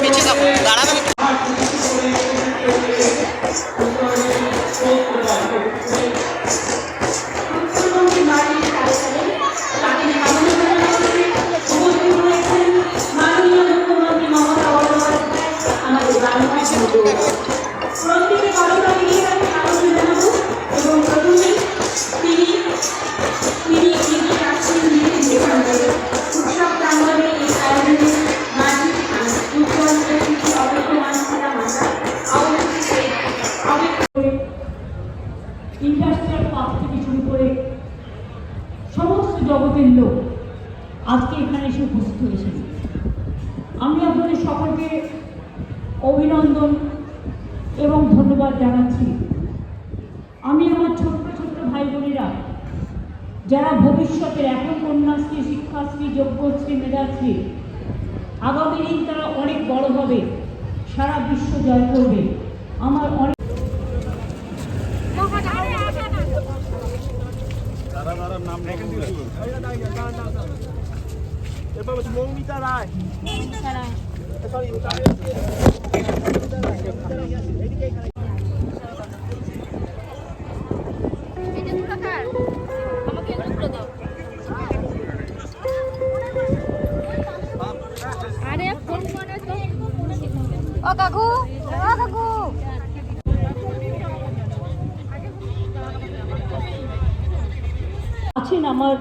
পিছিয়ে থাকো, দাঁড়াবেন। ইন্ডাস্ট্রিয়াল পার্ক থেকে শুরু করে সমস্ত জগতের লোক আজকে এখানে এসে উপস্থিত হয়েছে। আমি আপনাদের সকলকে অভিনন্দন এবং ধন্যবাদ জানাচ্ছি। আমি আমার ছোট্ট ছোট্ট ভাই বোনেরা যারা ভবিষ্যতের এখন কন্যাশ্রী, শিক্ষাশ্রী, যোগ্যশ্রী, মেধাশ্রী, আগামী দিন তারা অনেক বড় হবে, সারা বিশ্ব জয় করবে। আমার অনেক মৌমিতা রায়। ও কাকু, ও কাকু, আছেন আমার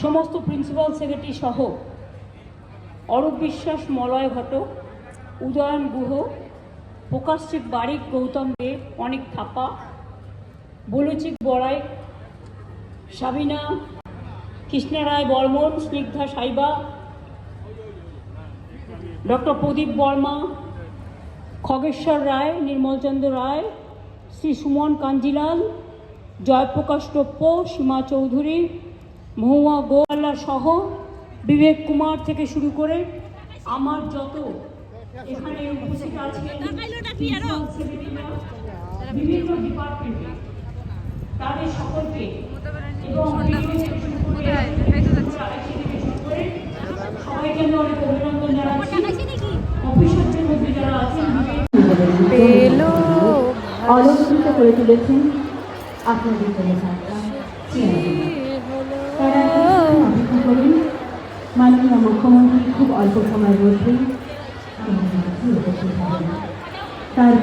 সমস্ত প্রিন্সিপাল সেক্রেটারি সহ অরূপ বিশ্বাস, মলয় ঘটক, উদয়ন গুহ, প্রকাশিক বারিক, গৌতম দেব, অনেক থাপা, বলুচিক বড়াই, সাবিনা, কৃষ্ণা রায় বর্মন, স্নিগ্ধা সাইবা, ডক্টর প্রদীপ বর্মা, খগেশ্বর রায়, নির্মলচন্দ্র রায়, শ্রী সুমন কাঞ্জিলাল, জয়প্রকাশ টোপ্প, সীমা চৌধুরী, মহুয়া গোয়াল্লা সহ বিবেক কুমার থেকে শুরু করে আমার যত এখানে উপস্থিত আছেন বিভিন্ন ডিপার্টমেন্টে তাদের সকলকে এবং সবাইকে আমি অনেক অভিনন্দন জানাচ্ছি। অফিসারদের মধ্যে যারা আছেন অলঙ্কৃত করে তুলেছেন আপনাদের জন্য অপেক্ষা করেন। মাননীয় মুখ্যমন্ত্রী খুব অল্প সময়ের মধ্যেই তার